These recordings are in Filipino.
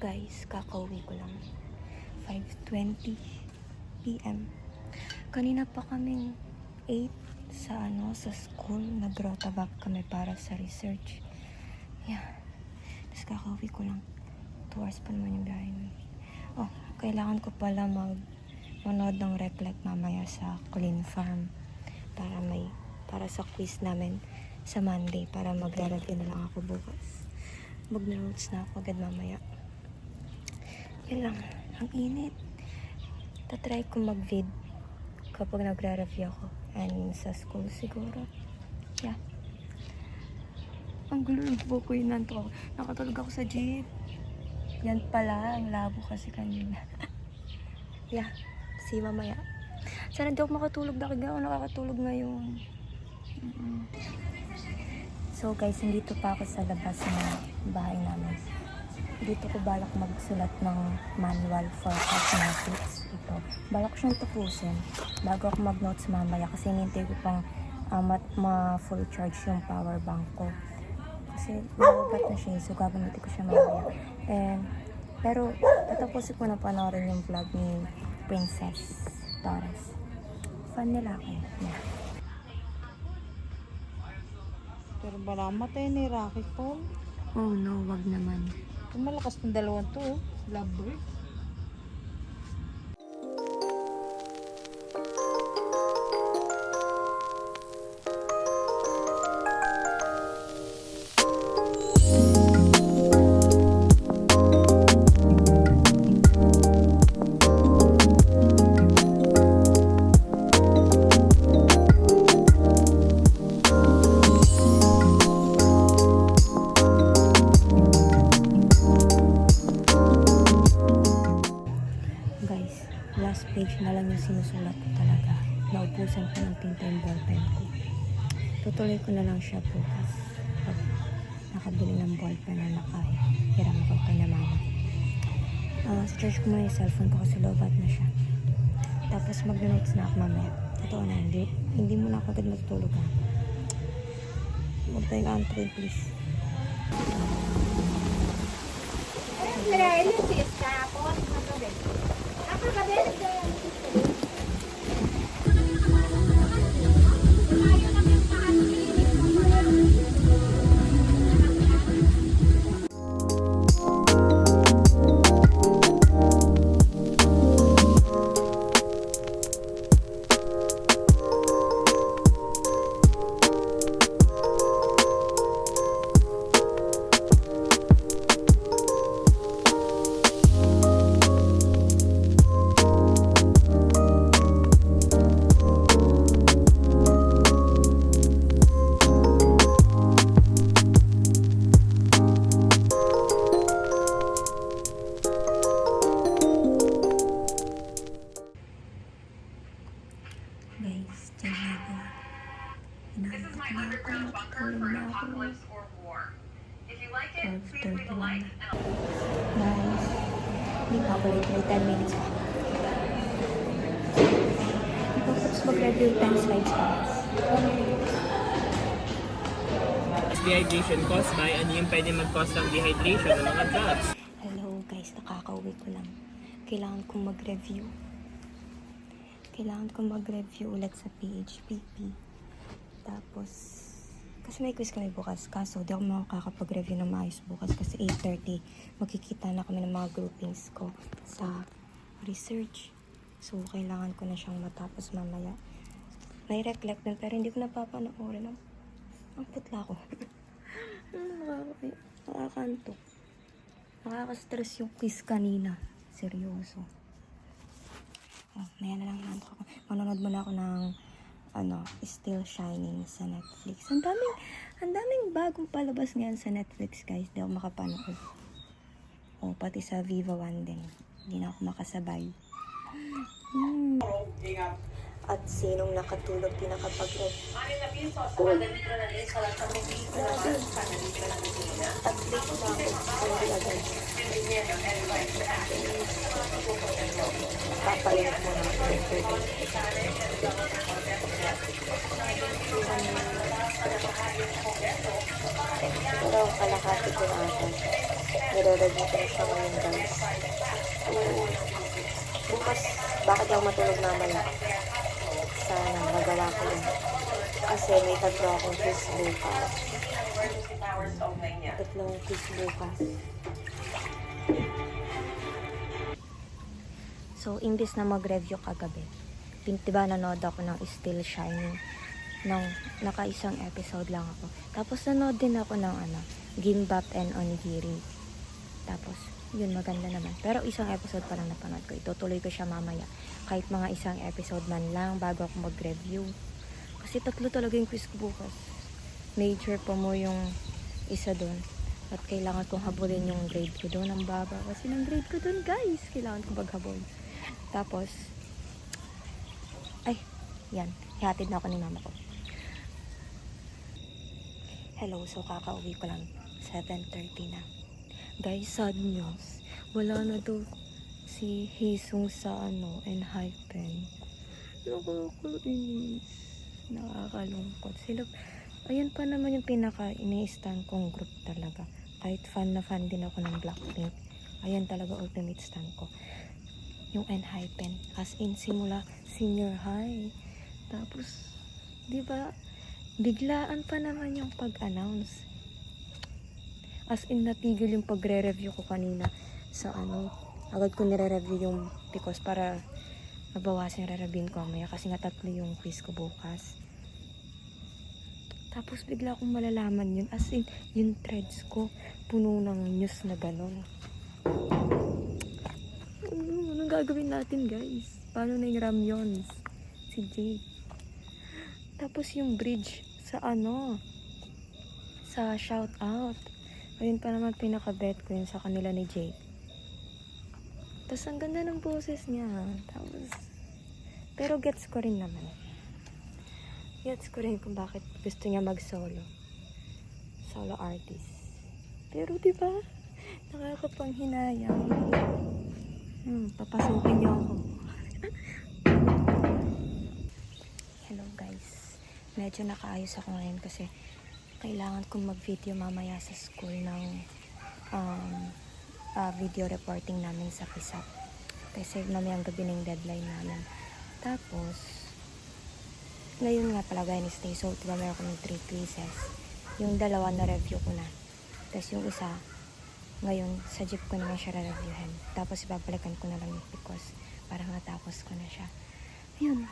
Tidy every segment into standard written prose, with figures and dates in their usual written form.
Guys, kakauwi ko lang. 5:20 PM. Kanina pa kaming 8 sa school. Nag-rota back kami para sa research. Yeah. Tapos kakauwi ko lang. 2 hours pa naman yung biyahe. Oh, kailangan ko pala manood ng reflect mamaya sa Colleen Farm para sa quiz namin sa Monday, para magre-review na lang ako bukas. Mag-notes na ako agad mamaya. Yan lang, ang init. Tatry ko mag-vid kapag nagre-review ako and sa school siguro. Yeah. Ang gulo ng buko yun, nanto ako. Nakatulog ako sa jeep. Yan pala, ang labo kasi kanina. Yeah, see mamaya. Sana di ako makatulog, dahil ako nakakatulog ngayon. So guys, nandito pa ako sa labas ng bahay namin. Dito ko balak magsulat ng manual for cosmetics. Ito. Balak ko siyang tapusin bago ako mag-notes mamaya kasi hinintay ko pang ma-full charge yung power bank ko. Kasi nababat na siya, so gagamitin ko siya mamaya. Pero tatapusin ko na panoorin yung vlog ni Princess Torres. Fan nila ako. Yeah. Pero bala matay ni Rocky Paul. Oh no, wag naman. Ang malakas ng dalawang to, lovebird. Last page na lang yung sinusulat ko talaga. Naubusan ko ng tinta yung ballpen ko. Tutuloy ko na lang siya bukas pag nakabili ng ballpen na nakahiram ko kay na mama. Sa church ko muna yung cellphone ko kasi lobat na siya. Tapos mag-notes na ako mamaya. Totoo na, hindi mo na ako agad matutulog ha. Huwag tayong antrin please. Guys, dyan na ako. Inaantok na ako. Natutulog na ako. 12:31 na. Guys, hindi pa ako late. 10 minutes pa. Tapos mag-review 10 slides pa. Dehydration caused by, ano yung pwede mag-cause ng dehydration ng mga drugs? Hello guys, nakakauwi ko lang. Kailangan kong mag-review ulit sa PHPP. Tapos, kasi may quiz kami bukas. Kaso, di ako makakapag-review ng maayos bukas kasi 8:30 magkikita na kami ng mga groupings ko sa research. So, kailangan ko na siyang matapos mamaya. May reflect din, pero hindi ko napapanoorin. Ang putla ko. Nakakantok. Nakaka-stress yung quiz kanina. Seryoso. Oh, maya na lang nanto ako. Manonood muna ako ng Still Shining sa Netflix. Ang daming bagong palabas ngayon sa Netflix, guys. Di ako makapanood. Oh, pati sa Viva One din. Hindi na ako makasabay. At sinong nakatulog din nakapag-rep? At late na ako. Sorry agad. Papalit mo na ako. Pero kalahati ko na ata. Nire-review ko na siya ngayon, guys. Bukas, bakit ako matulog mamaya? Sana magawa ko yun. Kasi may tatlo akong quiz bukas. Tatlong quiz bukas. So, imbis na mag-review kagabi, diba nanood ako ng Still Shining nung naka-isang episode lang ako. Tapos nanood din ako ng Gimbap and Onigiri. Tapos, yun maganda naman. Pero isang episode pa lang napanood ko. Itutuloy ko siya mamaya. Kahit mga isang episode man lang bago ako mag-review. Kasi tatlo talaga yung quiz ko bukas. Major pa mo yung isa doon. At kailangan kong habulin yung grade ko doon. Ang baba kasi ng grade ko doon, guys. Kailangan ko maghabol. Tapos, yan. Hihatid na ako ni mama ko. Hello, so kakauwi ko lang. 7:30 na. Guys, sad news. Wala na daw si Hisung sa Enhypen. Nakakainis. Nakakalungkot. Sila, ayan pa naman yung pinaka-ini-stan kong group talaga. Kahit fan na fan din ako ng Blackpink. Ayan talaga ultimate stan ko. Yung Enhypen. As in, simula senior high. Tapos, di ba, biglaan pa naman yung pag-announce. As in, natigil yung pagre-review ko kanina sa agad ko nire-review yung because para mabawasan yung re-reviewin ko mamaya kasi nga tatlo yung quiz ko bukas. Tapos bigla akong malalaman yun. As in, yung threads ko puno ng news na gano'n. Anong gagawin natin, guys? Paano na yung ramyons? Si Jake. Tapos yung bridge sa sa shout out. Ayun pa naman pinaka-bet ko yun sa kanila ni Jake. Tapos ang ganda ng boses niya. Tapos, pero gets ko rin naman. Gets ko rin kung bakit gusto niya mag-solo. Solo artist. Pero diba, nakakapanghinayang. Papasukin niyo ako. Hello guys. Medyo nakaayos ako ngayon kasi kailangan kong mag-video mamaya sa school ng video reporting namin sa PISAP. Kasi mamayang gabi na yung deadline namin. Tapos, ngayon nga pala Wednesday, so diba meron kami 3 quizzes. Yung dalawa na review ko na. Tapos yung isa, ngayon sa jeep ko naman siya re-reviewin. Tapos ibabalikan ko na lang yung because para matapos ko na siya. Ayun.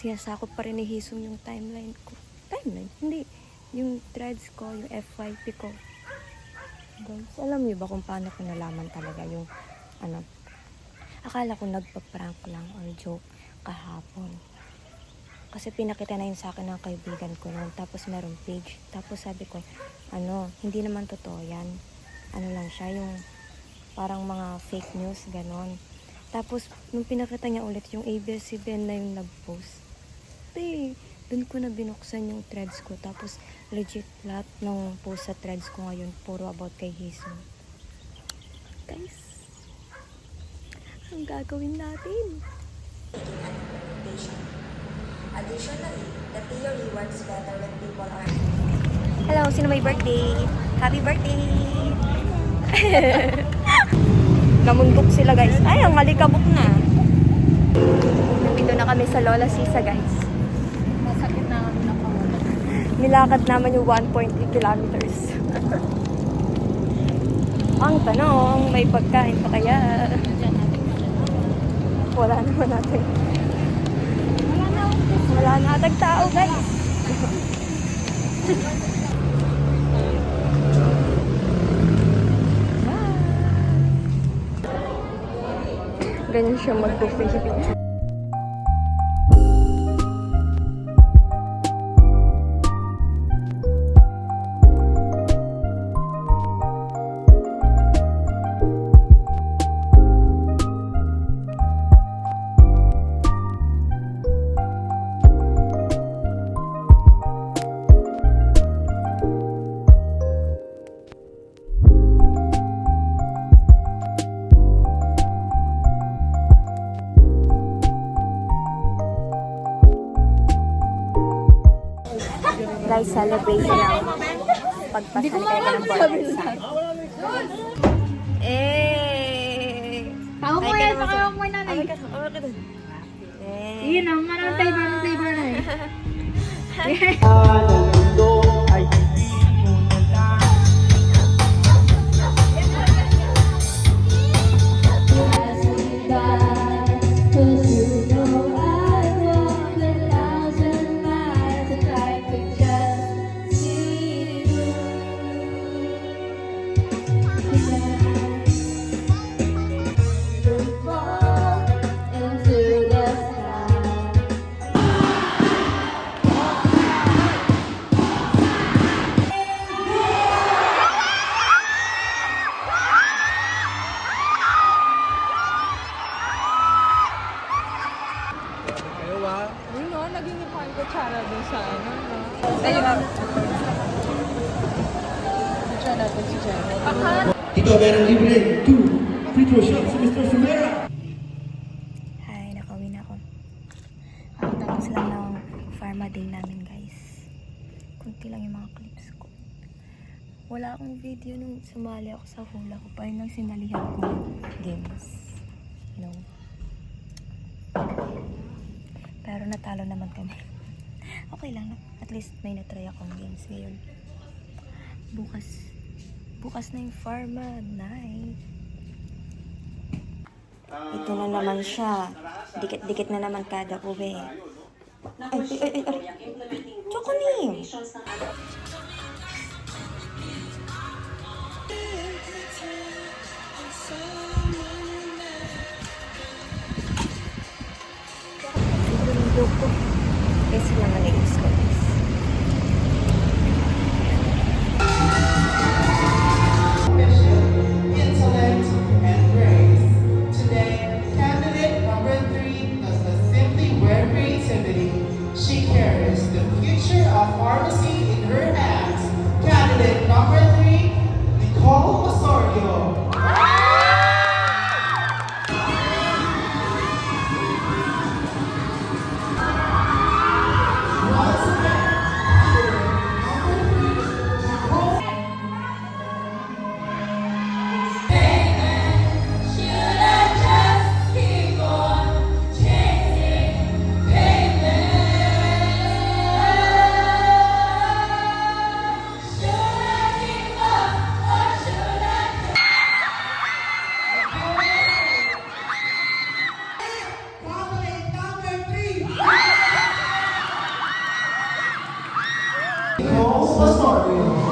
Sinasakop pa rin ni Hisung yung timeline ko. Timeline? Hindi. Yung threads ko, yung FYP ko. Guys, alam niyo ba kung paano ko nalaman talaga yung akala ko nagpa-prank lang or joke kahapon. Kasi pinakita na yun sa akin ng kaibigan ko noon. Tapos meron page. Tapos sabi ko, hindi naman totoo yan. Lang siya, yung parang mga fake news, ganon. Tapos, nung pinakita niya ulit, yung ABS-CBN na yung nag-post. Dun ko na binuksan yung threads ko. Tapos, legit lahat ng post sa threads ko ngayon, puro about kay Hisung. Guys, ang gagawin natin? Additionally, the theory works better when people are... Hello, sino may birthday? Happy birthday! Namundok sila, guys. Ay, ang alikabok na. Nandito na kami sa Lola Sisa, guys. Masakit na kami nakawala. Nilakad naman yung 1.8 kilometers. Ang tanong, may pagkain pa kaya? Wala naman natin. Wala na atag tao, guys. Ganyan siya mag-buffet. Guys, celebration lang. Pagpasali kayo ng board. Eh! Ako mo yan, pakawak mo na Awag ka doon. Eh! Yun ang marang tayo na eh. Uy, no, naging ipang kutsara dun sa ano, no? Ayun na. Kutsara natin si Jenny. Ito, meron libre. 2 free throw shots si Mr. Sumera. Hi, nakauwi na ako. Tapos lang ng pharma day namin, guys. Kunti lang yung mga clips ko. Wala akong video nung sumali ako sa hula ko. Parang nang sinalihan ko games. No. Pero natalo naman kami. Okay lang. At least may natry akong games ngayon. Bukas na yung pharma night. Ito na naman siya. Dikit-dikit na naman kada ube. Ay. Choconim! Kasi lang nag-iis ko. Intellect, and grace. Today, candidate number 3 does not simply wear creativity. She carries the future of pharmacy in her hands. Candidate number 3, Nicole Osorio. Candidate number 3, Nicole Osorio.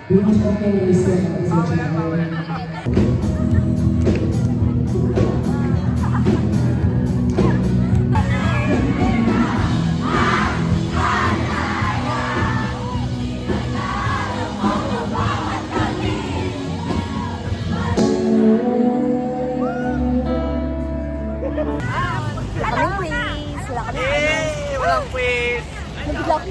Wala kaming quiz. Wala kaming Walang quiz! Nag-vlog